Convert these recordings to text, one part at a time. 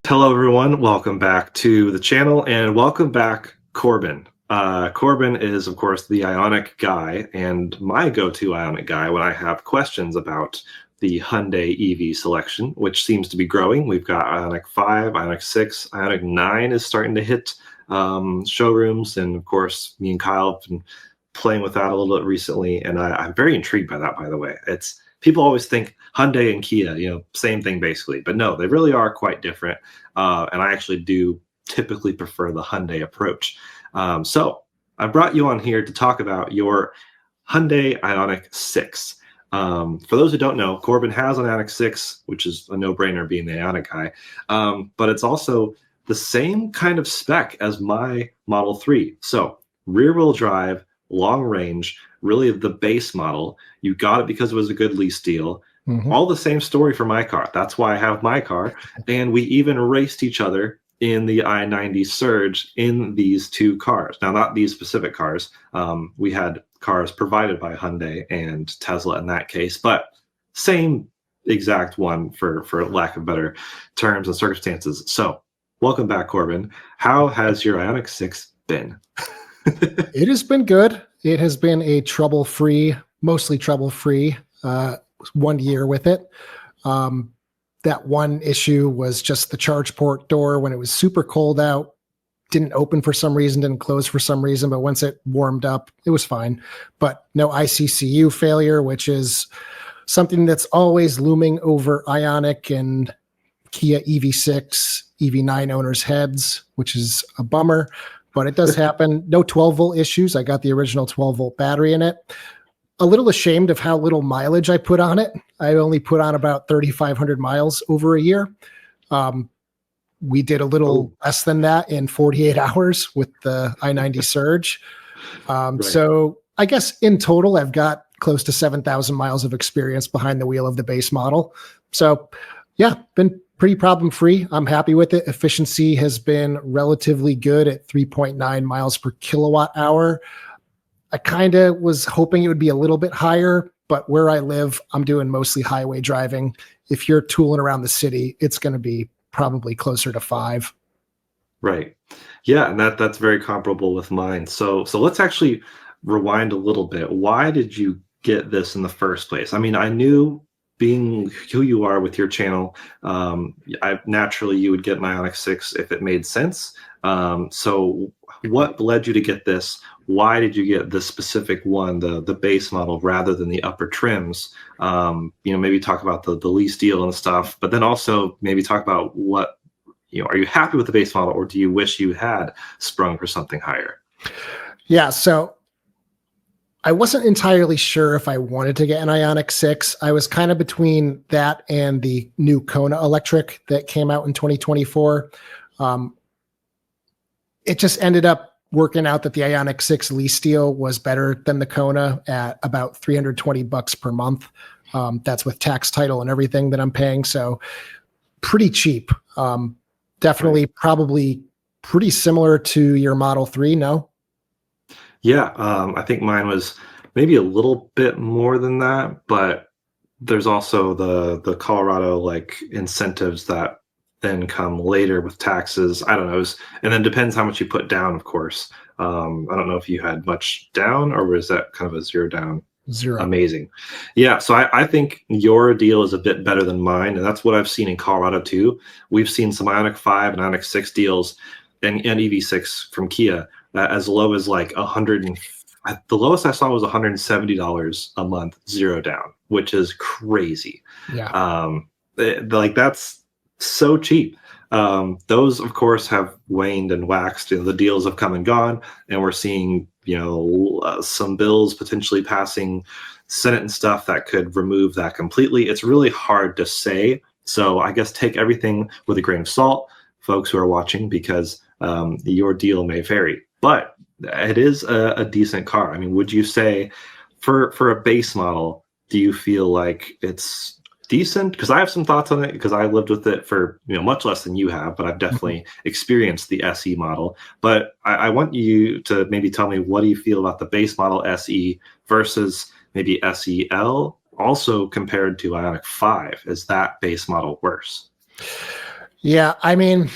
Hello, everyone. Welcome back to the channel, and welcome back, Corbin. Corbin is, of course, the Ioniq guy, and my go-to Ioniq guy when I have questions about the Hyundai EV selection, which seems to be growing. We've got Ioniq 5, Ioniq 6, Ioniq 9 is starting to hit showrooms, and of course, me and Kyle have been playing with that a little bit recently, and I'm very intrigued by that, by the way. People always think Hyundai and Kia, same thing basically, but no, they really are quite different. And I actually do typically prefer the Hyundai approach. So I brought you on here to talk about your Hyundai Ioniq 6. For those who don't know, Corbin has an Ioniq 6, which is a no-brainer being the Ioniq guy, but it's also the same kind of spec as my Model 3. So rear-wheel drive, long range, really the base model. You got it because it was a good lease deal. All the same story for my car. That's why I have my car. And we even raced each other in the i90 Surge in these two cars. Now, not these specific cars. We had cars provided by Hyundai and Tesla in that case, but same exact one for lack of better terms and circumstances. So welcome back, Corbin. How has your Ioniq 6 been? It has been good. It has been a mostly trouble-free 1 year with it. That one issue was just the charge port door when it was super cold out. Didn't open for some reason, didn't close for some reason, but once it warmed up, it was fine. But no ICCU failure, which is something that's always looming over Ioniq and Kia EV6, EV9 owners' heads, which is a bummer. But it does happen. No 12-volt issues. I got the original 12-volt battery in it. A little ashamed of how little mileage I put on it. I only put on about 3,500 miles over a year. We did a little less than that in 48 hours with the i90 Surge. Right. So I guess in total, I've got close to 7,000 miles of experience behind the wheel of the base model. So yeah, been pretty problem-free. I'm happy with it. Efficiency has been relatively good at 3.9 miles per kilowatt hour. I kind of was hoping it would be a little bit higher, but where I live, I'm doing mostly highway driving. If you're tooling around the city, it's going to be probably closer to 5. Right. Yeah, and that's very comparable with mine. So let's actually rewind a little bit. Why did you get this in the first place? I mean, I knew, being who you are with your channel, naturally you would get an Ioniq 6 if it made sense. So what led you to get this? Why did you get this specific one, the base model, rather than the upper trims? Maybe talk about the lease deal and stuff, but then also maybe talk about are you happy with the base model, or do you wish you had sprung for something higher? Yeah, so I wasn't entirely sure if I wanted to get an Ioniq 6. I was kind of between that and the new Kona electric that came out in 2024. It just ended up working out that the Ioniq 6 lease deal was better than the Kona at about $320 per month. That's with tax, title, and everything that I'm paying. So pretty cheap. Definitely, probably pretty similar to your Model 3, no? Yeah, I think mine was maybe a little bit more than that, but there's also the Colorado incentives that then come later with taxes. I don't know, and then depends how much you put down, of course. I don't know if you had much down, or was that kind of a zero down? Zero. Amazing. Yeah, so I think your deal is a bit better than mine, and that's what I've seen in Colorado too. We've seen some Ioniq 5 and Ioniq 6 deals and EV6 from Kia as low as like the lowest I saw was $170 a month, zero down, which is crazy. Yeah. That's so cheap. Those of course have waned and waxed, the deals have come and gone, and we're seeing some bills potentially passing Senate and stuff that could remove that completely. It's really hard to say, so I guess take everything with a grain of salt, folks who are watching, because your deal may vary, but it is a decent car. I mean, would you say for a base model, do you feel like it's decent? Because I have some thoughts on it, because I lived with it for much less than you have, but I've definitely experienced the SE model. But I want you to maybe tell me, what do you feel about the base model SE versus maybe SEL, also compared to Ioniq 5? Is that base model worse? Yeah, I mean,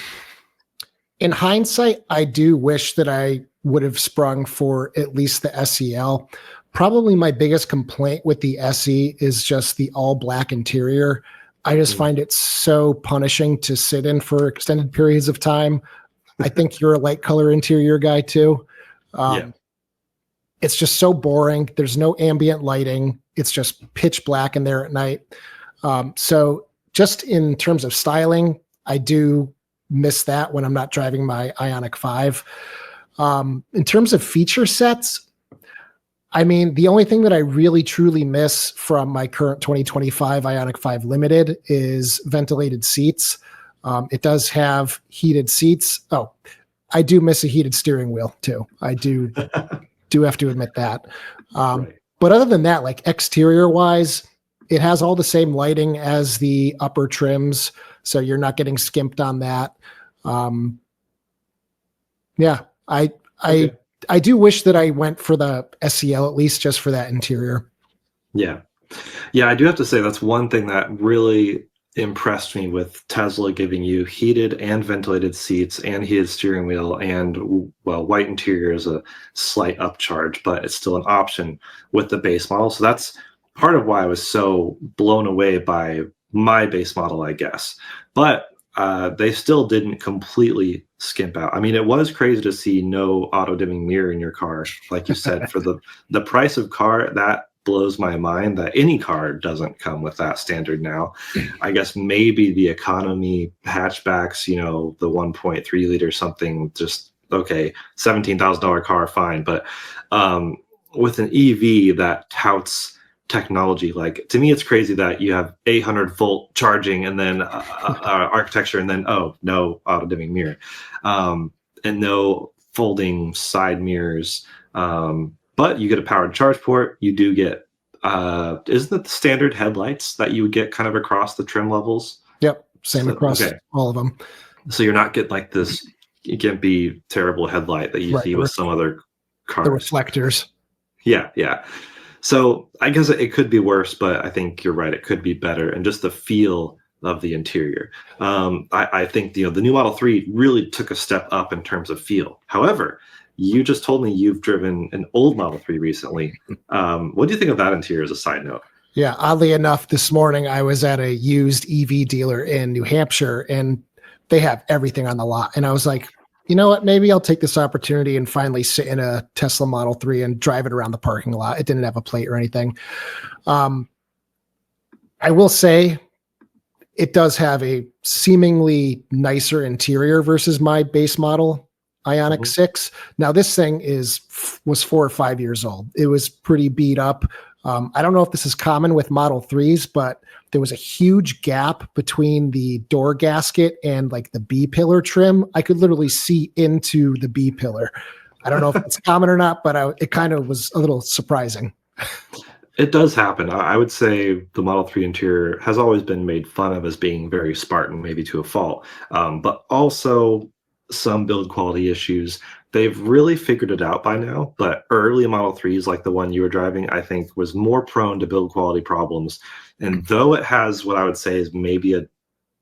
in hindsight, I do wish that I would have sprung for at least the SEL. Probably my biggest complaint with the SE is just the all black interior. I just Mm. find it so punishing to sit in for extended periods of time. I think you're a light color interior guy too. Yeah. It's just so boring. There's no ambient lighting. It's just pitch black in there at night. So just in terms of styling, I do miss that when I'm not driving my Ioniq 5. In terms of feature sets, I mean, the only thing that I really truly miss from my current 2025 Ioniq 5 Limited is ventilated seats. It does have heated seats. Oh, I do miss a heated steering wheel too. I do have to admit that. Right. But other than that, like exterior wise, it has all the same lighting as the upper trims, so you're not getting skimped on that. Yeah, Okay. I do wish that I went for the SEL at least just for that interior. Yeah. Yeah, I do have to say that's one thing that really impressed me with Tesla giving you heated and ventilated seats and heated steering wheel and, well, white interior is a slight upcharge, but it's still an option with the base model. So that's part of why I was so blown away by my base model, I guess. But they still didn't completely skimp out. I mean, it was crazy to see no auto dimming mirror in your car, like you said, for the price of car. That blows my mind that any car doesn't come with that standard now. I guess maybe the economy hatchbacks, the 1.3 liter something, just okay, $17,000 car, fine. But with an EV that touts technology, like, to me, it's crazy that you have 800-volt charging and then architecture, and then no auto dimming mirror, and no folding side mirrors. But you get a powered charge port. You do get, isn't it the standard headlights that you would get kind of across the trim levels? Yep, same across all of them. So you're not getting like this gimpy, terrible headlight that you see with some other cars. The reflectors. Yeah, yeah. So I guess it could be worse, but I think you're right. It could be better. And just the feel of the interior. I think, the new Model 3 really took a step up in terms of feel. However, you just told me you've driven an old Model 3 recently. What do you think of that interior as a side note? Yeah, oddly enough, this morning I was at a used EV dealer in New Hampshire, and they have everything on the lot. And I was like, you know what? Maybe I'll take this opportunity and finally sit in a Tesla Model 3 and drive it around the parking lot. It didn't have a plate or anything. I will say it does have a seemingly nicer interior versus my base model Ioniq 6. Now this thing was 4 or 5 years old. It was pretty beat up. I don't know if this is common with Model 3s, but there was a huge gap between the door gasket and like the B pillar trim. I could literally see into the B pillar. I don't know if it's common or not, but it kind of was a little surprising. It does happen. I would say the Model 3 interior has always been made fun of as being very Spartan, maybe to a fault, but also some build quality issues. They've really figured it out by now, but early Model 3s, like the one you were driving, I think was more prone to build quality problems. And though it has what I would say is maybe a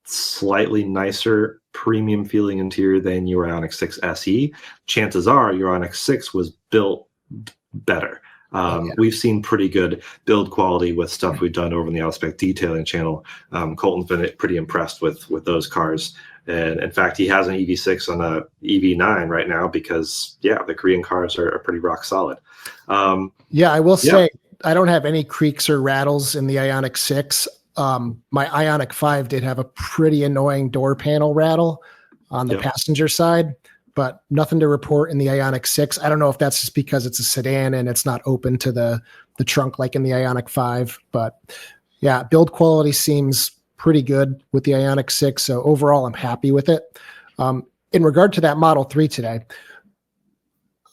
slightly nicer premium feeling interior than your Ioniq 6 SE, chances are your Ioniq 6 was built better. We've seen pretty good build quality with stuff we've done over in the Spec detailing channel. Colton's been pretty impressed with those cars. And in fact, he has an EV6 on a EV9 right now because, the Korean cars are pretty rock solid. I will say I don't have any creaks or rattles in the Ioniq 6. My Ioniq 5 did have a pretty annoying door panel rattle on the passenger side, but nothing to report in the Ioniq 6. I don't know if that's just because it's a sedan and it's not open to the trunk like in the Ioniq 5. But yeah, build quality seems pretty good with the Ioniq 6. So overall, I'm happy with it. In regard to that Model 3 today,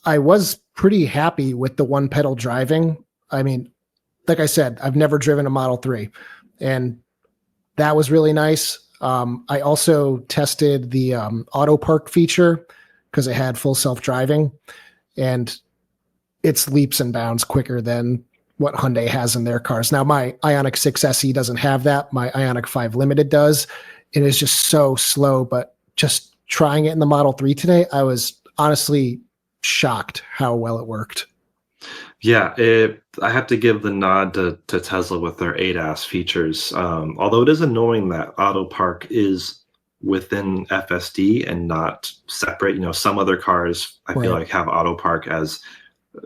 I was pretty happy with the one pedal driving. I mean, like I said, I've never driven a Model 3, and that was really nice. I also tested the autopark feature because it had full self-driving, and it's leaps and bounds quicker than what Hyundai has in their cars. Now, my Ioniq 6 SE doesn't have that. My Ioniq 5 Limited does. it is just so slow. But just trying it in the Model 3 today, I was honestly shocked how well it worked. Yeah, I have to give the nod to Tesla with their ADAS features. Although it is annoying that autopark is within FSD and not separate. Some other cars I feel Right. like have autopark as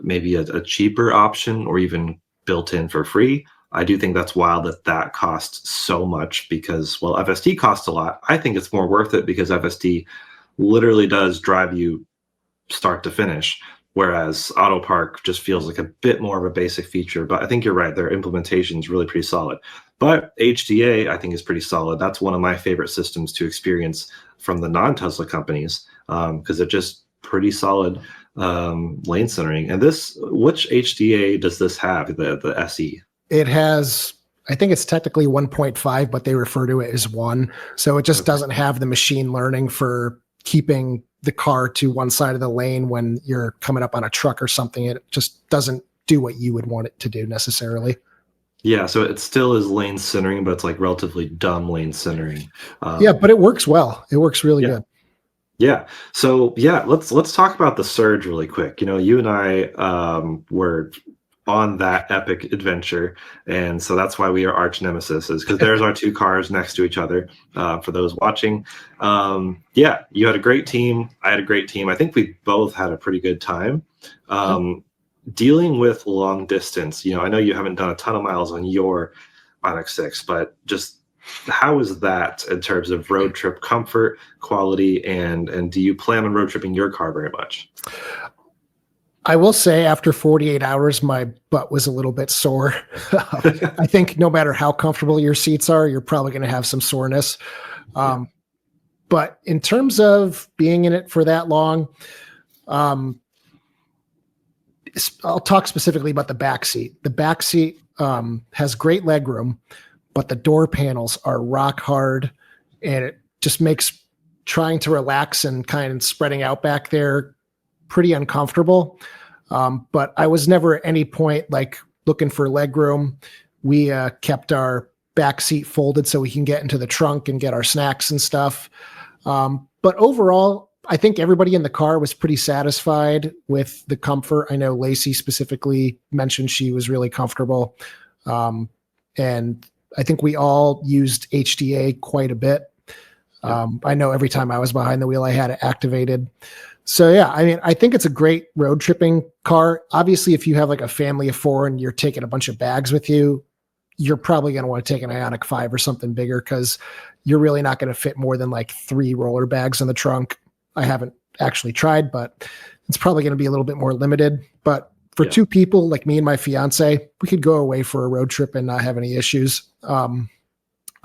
maybe a cheaper option or even built in for free. I do think that's wild that that costs so much because, well, FSD costs a lot. I think it's more worth it because FSD literally does drive you start to finish, whereas autopark just feels like a bit more of a basic feature. But I think you're right, their implementation is really pretty solid. But HDA I think is pretty solid. That's one of my favorite systems to experience from the non-Tesla companies because they're just pretty solid lane centering. And which HDA does this have, the SE? It has, I think it's technically 1.5, but they refer to it as 1. So it just doesn't have the machine learning for keeping the car to one side of the lane when you're coming up on a truck or something. It just doesn't do what you would want it to do necessarily. Yeah, so it still is lane centering, but it's like relatively dumb lane centering. Yeah, but it works well. It works really good. Yeah. So yeah, let's talk about the Surge really quick. You and I were on that epic adventure, and so that's why we are arch nemesis, is because there's our two cars next to each other. For those watching, yeah, you had a great team. I had a great team. I think we both had a pretty good time. Dealing with long distance. I know you haven't done a ton of miles on your Ioniq 6, but just how is that in terms of road trip comfort, quality, and do you plan on road tripping your car very much? I will say after 48 hours, my butt was a little bit sore. I think no matter how comfortable your seats are, you're probably going to have some soreness. But in terms of being in it for that long, I'll talk specifically about the back seat. The back seat has great leg room, but the door panels are rock hard, and it just makes trying to relax and kind of spreading out back there pretty uncomfortable. But I was never at any point like looking for leg room. We kept our back seat folded so we can get into the trunk and get our snacks and stuff. But overall, I think everybody in the car was pretty satisfied with the comfort. I know Lacey specifically mentioned she was really comfortable. And I think we all used HDA quite a bit. I know every time I was behind the wheel, I had it activated. So yeah, I mean, I think it's a great road tripping car. Obviously, if you have like a family of 4 and you're taking a bunch of bags with you, you're probably going to want to take an Ioniq 5 or something bigger because you're really not going to fit more than like 3 roller bags in the trunk. I haven't actually tried, but it's probably going to be a little bit more limited. But for 2 people like me and my fiance, we could go away for a road trip and not have any issues.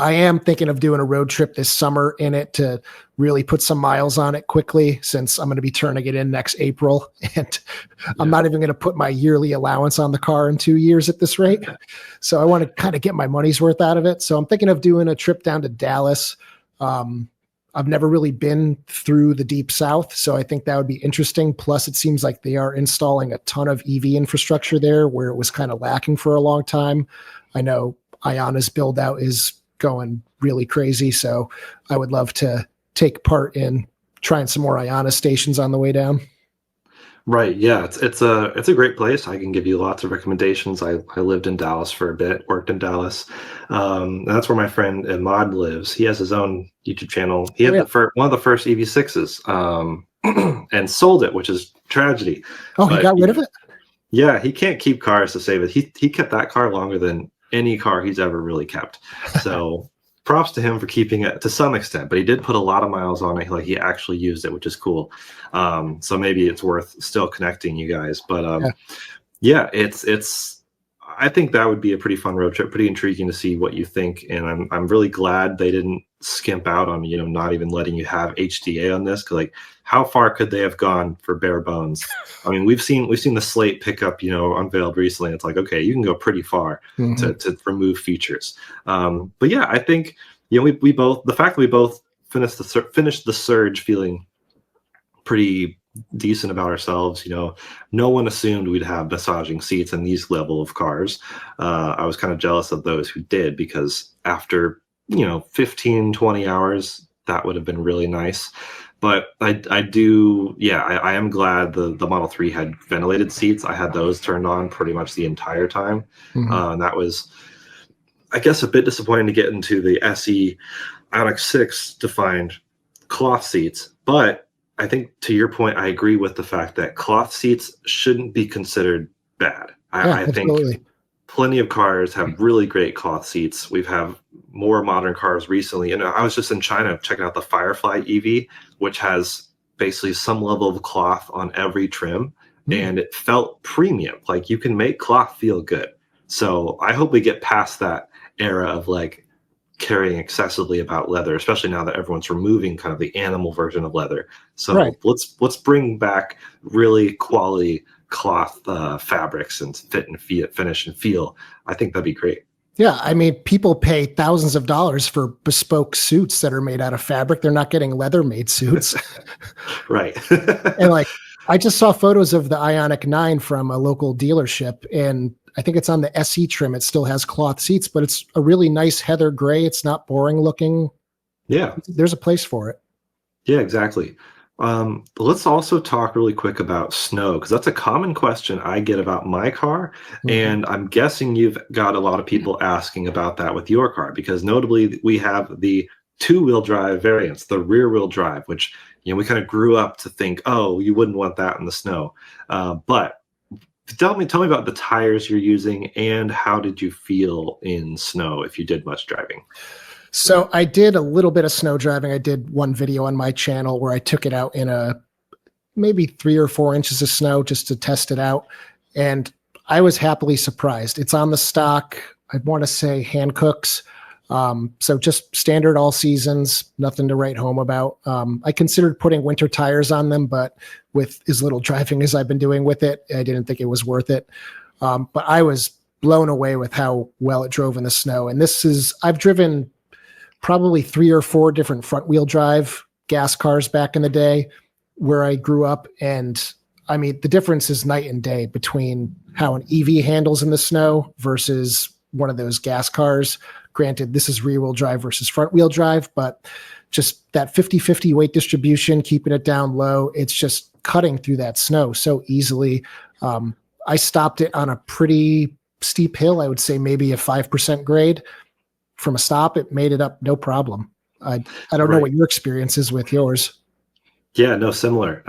I am thinking of doing a road trip this summer in it to really put some miles on it quickly, since I'm going to be turning it in next April. And I'm not even going to put my yearly allowance on the car in 2 years at this rate. So I want to kind of get my money's worth out of it. So I'm thinking of doing a trip down to Dallas. I've never really been through the deep South, so I think that would be interesting. Plus, it seems like they are installing a ton of EV infrastructure there where it was kind of lacking for a long time. I know Iona's build out is going really crazy, so I would love to take part in trying some more Iona stations on the way down. Right. Yeah. It's a great place. I can give you lots of recommendations. I lived in Dallas for a bit, worked in Dallas. And that's where my friend Ahmad lives. He has his own YouTube channel. He had one of the first EV6s and sold it, which is tragedy. Oh, he got rid of it? Yeah, he can't keep cars to save it. He kept that car longer than any car he's ever really kept. So props to him for keeping it to some extent, but he did put a lot of miles on it. Like he actually used it, which is cool. So maybe it's worth still connecting you guys. But yeah, it's I think that would be a pretty fun road trip, pretty intriguing to see what you think. And I'm really glad they didn't skimp out on, not even letting you have HDA on this. Cause like how far could they have gone for bare bones? I mean, we've seen the Slate pickup, unveiled recently. It's like, okay, you can go pretty far to remove features. But yeah, I think, we both, the fact that we both finished the Surge feeling pretty decent about ourselves. No one assumed we'd have massaging seats in these level of cars. I was kind of jealous of those who did, because after 15, 20 hours, that would have been really nice. But I do, yeah, I am glad the Model 3 had ventilated seats. I had those turned on pretty much the entire time. And that was, I guess, a bit disappointing to get into the SE Ioniq 6 to find cloth seats. But I think, to your point, I agree with the fact that cloth seats shouldn't be considered bad. I think plenty of cars have really great cloth seats. We've have more modern cars recently. And I was just in China checking out the Firefly EV, which has basically some level of cloth on every trim. And it felt premium. Like, you can make cloth feel good. So I hope we get past that era of like caring excessively about leather, especially now that everyone's removing kind of the animal version of leather. So let's bring back really quality cloth fabrics and fit and finish and feel. I think that'd be great. Yeah, I mean, people pay thousands of dollars for bespoke suits that are made out of fabric. They're not getting leather-made suits. Right. And like, I just saw photos of the Ioniq 9 from a local dealership, and I think it's on the SE trim. It still has cloth seats, but it's a really nice heather gray. It's not boring looking. Yeah. There's a place for it. Yeah, exactly. Let's also talk really quick about snow, because that's a common question I get about my car. And I'm guessing you've got a lot of people asking about that with your car, because notably we have the two-wheel drive variants, the rear-wheel drive, which, we kind of grew up to think, oh, you wouldn't want that in the snow. But tell me about the tires you're using, and how did you feel in snow if you did much driving? So I did a little bit of snow driving. I did one video on my channel where I took it out in maybe 3 or 4 inches of snow just to test it out. And I was happily surprised. It's on the stock, I want to say Hancooks. So just standard all seasons, nothing to write home about. I considered putting winter tires on them, but with as little driving as I've been doing with it, I didn't think it was worth it. But I was blown away with how well it drove in the snow. And I've driven probably 3 or 4 different front wheel drive gas cars back in the day where I grew up. And I mean, the difference is night and day between how an EV handles in the snow versus one of those gas cars. Granted, this is rear wheel drive versus front wheel drive, but just that 50-50 weight distribution, keeping it down low, it's just cutting through that snow so easily. I stopped it on a pretty steep hill. I would say maybe a 5% grade. From a stop, it made it up no problem. I don't know what your experience is with yours. Yeah, no, similar.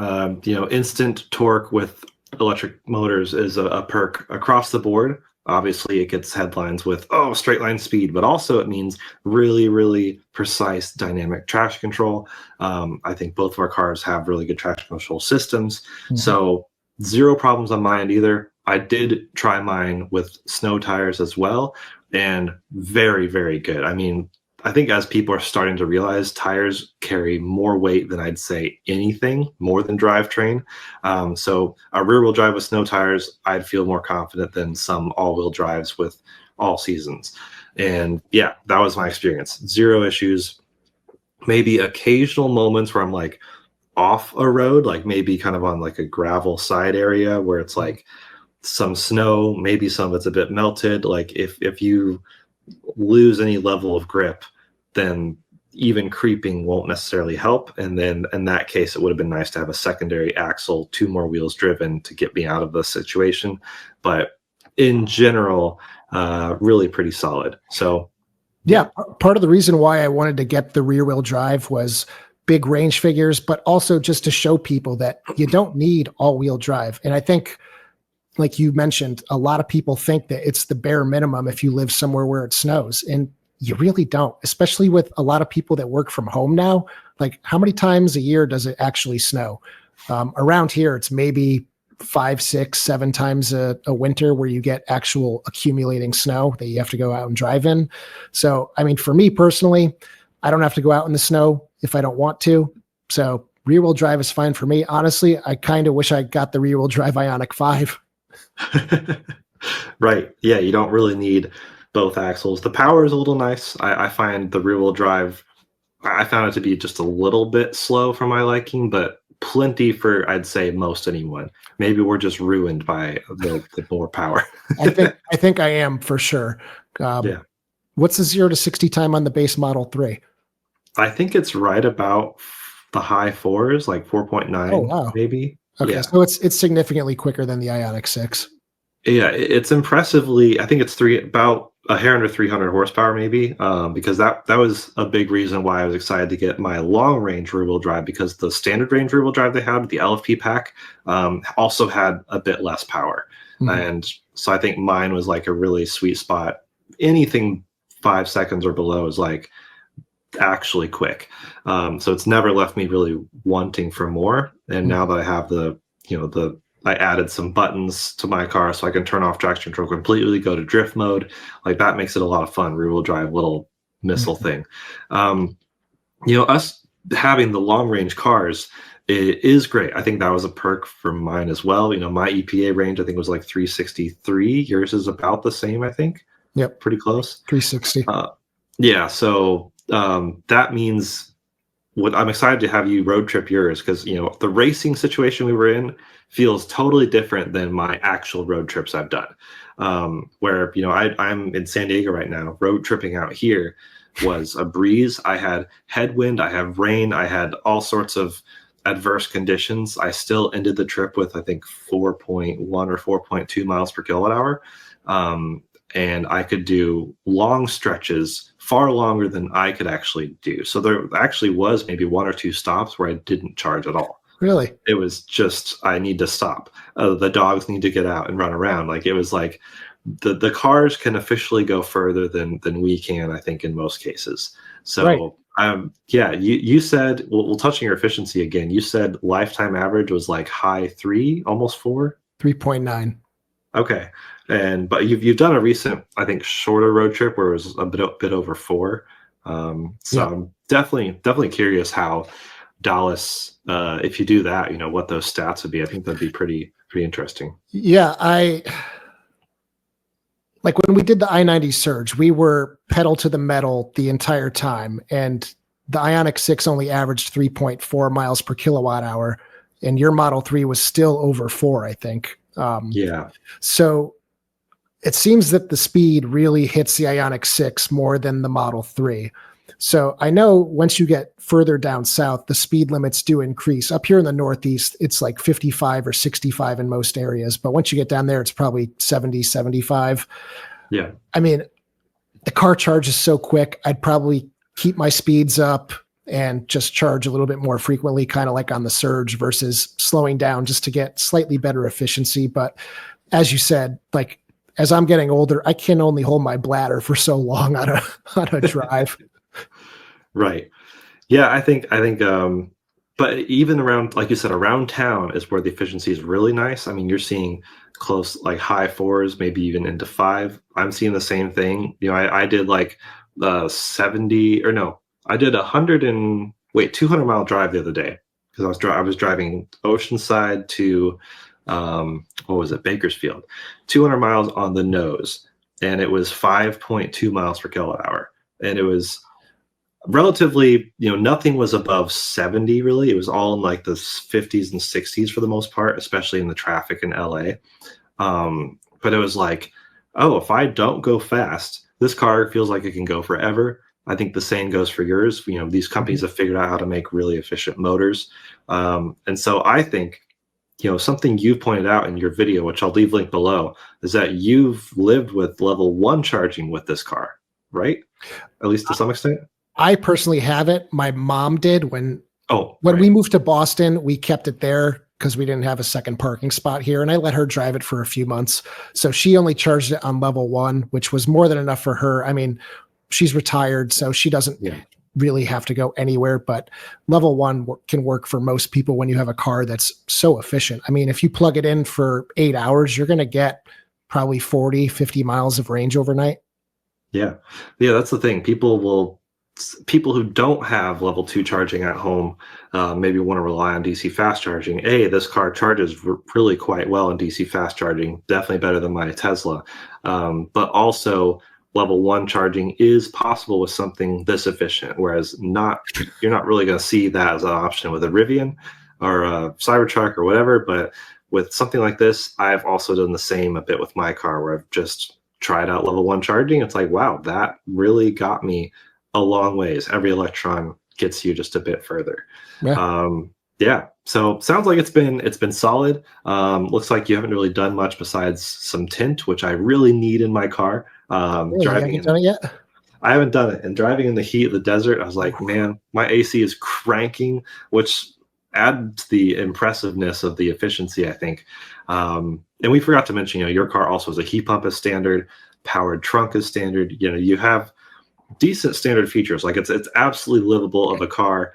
Instant torque with electric motors is a perk across the board. Obviously, it gets headlines with, straight line speed, but also it means really, really precise dynamic traction control. I think both of our cars have really good traction control systems. So 0 problems on my end either. I did try mine with snow tires as well, and very, very good. I mean, I think as people are starting to realize, tires carry more weight than I'd say anything, more than drivetrain. So a rear-wheel drive with snow tires, I'd feel more confident than some all-wheel drives with all seasons. And yeah, that was my experience. 0 issues. Maybe occasional moments where I'm like off a road, like maybe kind of on like a gravel side area where it's like some snow, maybe some of it's a bit melted. Like if you lose any level of grip, then even creeping won't necessarily help. And then in that case, it would have been nice to have a secondary axle, 2 more wheels driven to get me out of the situation. But in general, really pretty solid. So yeah, part of the reason why I wanted to get the rear wheel drive was big range figures, but also just to show people that you don't need all wheel drive. And I think, like you mentioned, a lot of people think that it's the bare minimum if you live somewhere where it snows, and you really don't, especially with a lot of people that work from home now. Like, how many times a year does it actually snow? Around here, it's maybe 5, 6, 7 times a winter where you get actual accumulating snow that you have to go out and drive in. So, I mean, for me personally, I don't have to go out in the snow if I don't want to. So rear wheel drive is fine for me. Honestly, I kind of wish I got the rear wheel drive Ioniq 5. Right. Yeah, you don't really need both axles. The power is a little nice. I find the rear wheel drive, I found it to be just a little bit slow for my liking, but plenty for, I'd say, most anyone. Maybe we're just ruined by the more power. I think I am, for sure. Yeah. What's the 0 to 60 time on the base Model 3? I think it's right about the high fours, like Oh 4.9, wow. maybe. Okay, Yeah. so it's significantly quicker than the Ioniq 6. Yeah, it's impressively. I think it's about a hair under 300 horsepower, maybe, because that was a big reason why I was excited to get my long range rear wheel drive because the standard range rear wheel drive they had, the LFP pack, also had a bit less power, Mhm. and so I think mine was like a really sweet spot. Anything 5 seconds or below is like actually quick. So it's never left me really wanting for more. And now that I have I added some buttons to my car so I can turn off traction control completely, go to drift mode. Like that makes it a lot of fun. Rear wheel drive little missile Mhm. thing. Um, us having the long range cars it is great. I think that was a perk for mine as well. My EPA range I think was like 363. Yours is about the same, I think. Yep, Pretty close. 360. Yeah, so that means what I'm excited to have you road trip yours because the racing situation we were in feels totally different than my actual road trips I've done. Where I'm in San Diego right now, road tripping out here was a breeze. I had headwind, I have rain, I had all sorts of adverse conditions. I still ended the trip with I think 4.1 or 4.2 miles per kilowatt hour. Um, and I could do long stretches far longer than I could actually do. So there actually was maybe one or two stops where I didn't charge at all. Really? It was just I need to stop. The dogs need to get out and run around. Like it was like the cars can officially go further than we can. I think in most cases. Right. So yeah, you said we'll touch on your efficiency again. You said lifetime average was like high three, almost four. 3.9. Okay, but you've done a recent, I think, shorter road trip where it was a bit over four. So Yeah. I'm definitely curious how Dallas, if you do that, what those stats would be. I think that'd be pretty interesting. Yeah, I like when we did the I-90 surge, we were pedal to the metal the entire time, and the Ioniq 6 only averaged 3.4 miles per kilowatt hour, and your Model 3 was still over 4, I think. Yeah, So it seems that the speed really hits the Ioniq 6 more than the Model 3. So I know once you get further down south, the speed limits do increase. Up here in the Northeast, it's like 55 or 65 in most areas. But once you get down there, it's probably 70, 75. yeah, I mean, the car charges so quick, I'd probably keep my speeds up and just charge a little bit more frequently, kind of like on the surge versus slowing down just to get slightly better efficiency. But as you said, like as I'm getting older, I can only hold my bladder for so long on a drive. right. Yeah, I think but even around like you said around town is where the efficiency is really nice. I mean, you're seeing close like high fours, maybe even into five. I'm seeing the same thing. I did like 70 or no, I did 200-mile drive the other day because I was driving Oceanside to what was it, Bakersfield, 200 miles on the nose, and it was 5.2 miles per kilowatt hour, and it was relatively, nothing was above 70 really. It was all in like the 50s and 60s for the most part, especially in the traffic in LA. But it was like, oh, if I don't go fast, this car feels like it can go forever. I think the same goes for yours. These companies have figured out how to make really efficient motors. And so I think, something you pointed out in your video, which I'll leave link below, is that you've lived with level one charging with this car, right? At least to some extent. I personally haven't. My mom did Oh, when we right. moved to Boston, we kept it there because we didn't have a second parking spot here, and I let her drive it for a few months. So she only charged it on level one, which was more than enough for her. I mean, she's retired, so she doesn't Yeah. really have to go anywhere, but level one can work for most people when you have a car that's so efficient. I mean, if you plug it in for 8 hours, you're going to get probably 40, 50 miles of range overnight. Yeah. Yeah, that's the thing. People who don't have level two charging at home maybe want to rely on DC fast charging. This car charges really quite well in DC fast charging, definitely better than my Tesla. But also, level one charging is possible with something this efficient, whereas you're not really going to see that as an option with a Rivian or a Cybertruck or whatever. But with something like this, I've also done the same a bit with my car, where I've just tried out level 1 charging. It's like, wow, that really got me a long ways. Every electron gets you just a bit further. Yeah. Yeah, so sounds like it's been solid. Looks like you haven't really done much besides some tint, which I really need in my car. Really, you Driving haven't done it yet? I haven't done it. And driving in the heat of the desert, I was like, man, my AC is cranking, which adds to the impressiveness of the efficiency, I think. And we forgot to mention, your car also has a heat pump as standard, powered trunk is standard. You have decent standard features. Like it's absolutely livable of a car.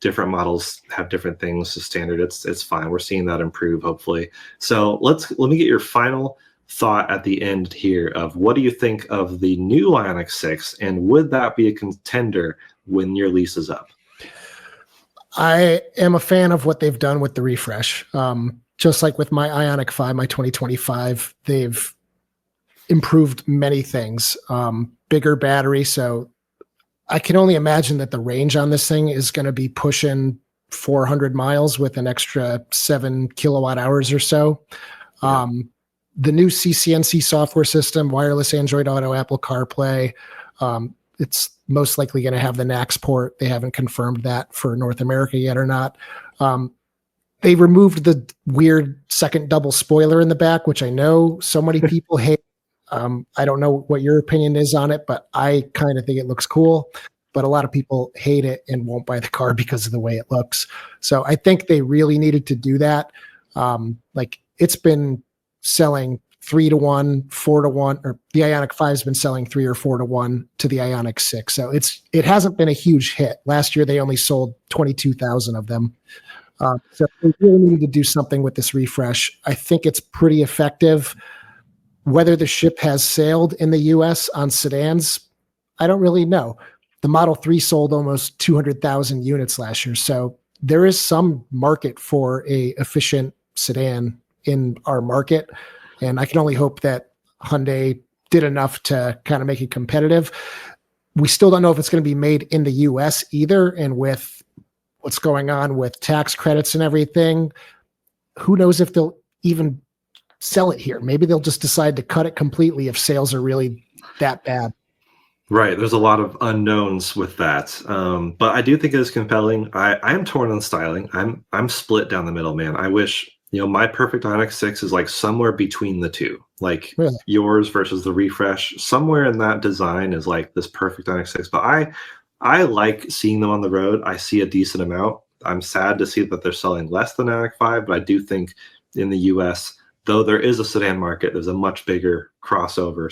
Different models have different things to standard. It's fine. We're seeing that improve, hopefully. So let me get your final thought at the end here of what do you think of the new Ioniq 6, and would that be a contender when your lease is up? I am a fan of what they've done with the refresh. Just like with my Ioniq 5, my 2025, they've improved many things. Bigger battery, so I can only imagine that the range on this thing is going to be pushing 400 miles with an extra 7 kilowatt hours or so. Yeah. The new CCNC software system, wireless Android Auto, Apple CarPlay, it's most likely going to have the NACS port. They haven't confirmed that for North America yet or not. They removed the weird second double spoiler in the back, which I know so many people hate. I don't know what your opinion is on it, but I kind of think it looks cool. But a lot of people hate it and won't buy the car because of the way it looks. So I think they really needed to do that. Like it's been selling 3-to-1, 4-to-1, or the Ioniq 5 has been selling 3 or 4-to-1 to the Ioniq 6. So it hasn't been a huge hit. Last year they only sold 22,000 of them. So they really need to do something with this refresh. I think it's pretty effective. Whether the ship has sailed in the US on sedans, I don't really know. The Model 3 sold almost 200,000 units last year. So there is some market for a efficient sedan in our market. And I can only hope that Hyundai did enough to kind of make it competitive. We still don't know if it's going to be made in the US either. And with what's going on with tax credits and everything, who knows if they'll even sell it here. Maybe they'll just decide to cut it completely if sales are really that bad. Right. There's a lot of unknowns with that. But I do think it is compelling. I am torn on styling. I'm split down the middle, man. I wish, my perfect Ioniq 6 is like somewhere between the two. Like Really? yours versus the refresh. Somewhere in that design is like this perfect Ioniq 6. But I like seeing them on the road. I see a decent amount. I'm sad to see that they're selling less than Ioniq 5, but I do think in the US, though there is a sedan market, there's a much bigger crossover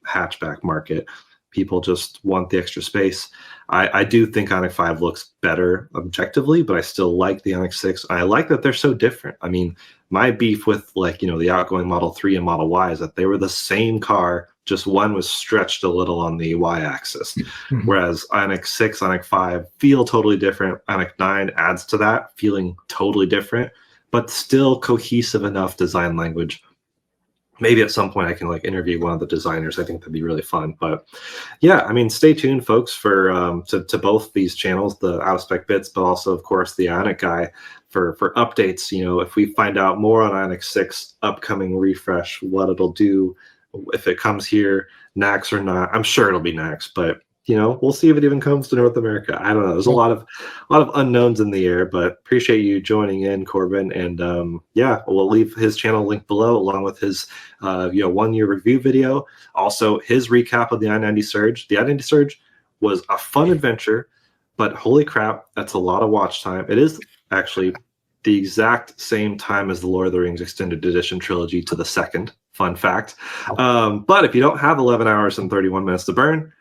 / hatchback market. People just want the extra space. I do think Ioniq 5 looks better objectively, but I still like the Ioniq 6. I like that they're so different. I mean, my beef with the outgoing Model 3 and Model Y is that they were the same car, just one was stretched a little on the Y-axis. Mm-hmm. Whereas Ioniq 6, Ioniq 5 feel totally different. Ioniq 9 adds to that, feeling totally different, but still cohesive enough design language. Maybe at some point I can interview one of the designers. I think that'd be really fun. But yeah, I mean, stay tuned, folks, for to both these channels, the Out of Spec Bits, but also, of course, the Ioniq guy for updates. If we find out more on Ioniq 6 upcoming refresh, what it'll do, if it comes here, NACS or not. I'm sure it'll be NACS, but we'll see if it even comes to North America. I don't know. There's a lot of unknowns in the air, but appreciate you joining in, Corbin. And yeah, we'll leave his channel link below, along with his 1-year review video. Also, his recap of the I-90 Surge. The I-90 Surge was a fun adventure, but holy crap, that's a lot of watch time. It is actually the exact same time as the Lord of the Rings Extended Edition trilogy to the second. Fun fact. But if you don't have 11 hours and 31 minutes to burn,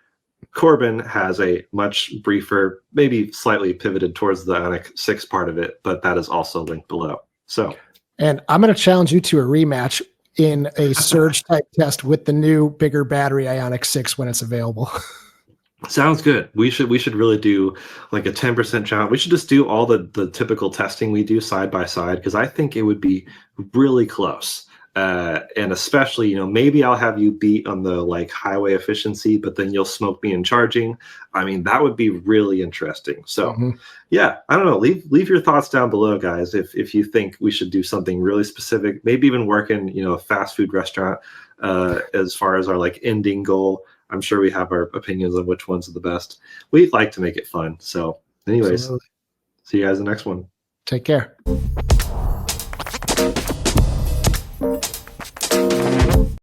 Corbin has a much briefer, maybe slightly pivoted towards the Ioniq 6 part of it, but that is also linked below. So, and I'm going to challenge you to a rematch in a surge type test with the new bigger battery Ioniq 6 when it's available. Sounds good. We should really do like a 10% challenge. We should just do all the typical testing we do side by side, because I think it would be really close. And especially, maybe I'll have you beat on the highway efficiency, but then you'll smoke me in charging. I mean, that would be really interesting. So yeah, I don't know. Leave your thoughts down below, guys. If you think we should do something really specific, maybe even work in, a fast food restaurant, as far as our like ending goal. I'm sure we have our opinions on which ones are the best. We like to make it fun. So anyways, Absolutely. see you guys in the next one. Take care.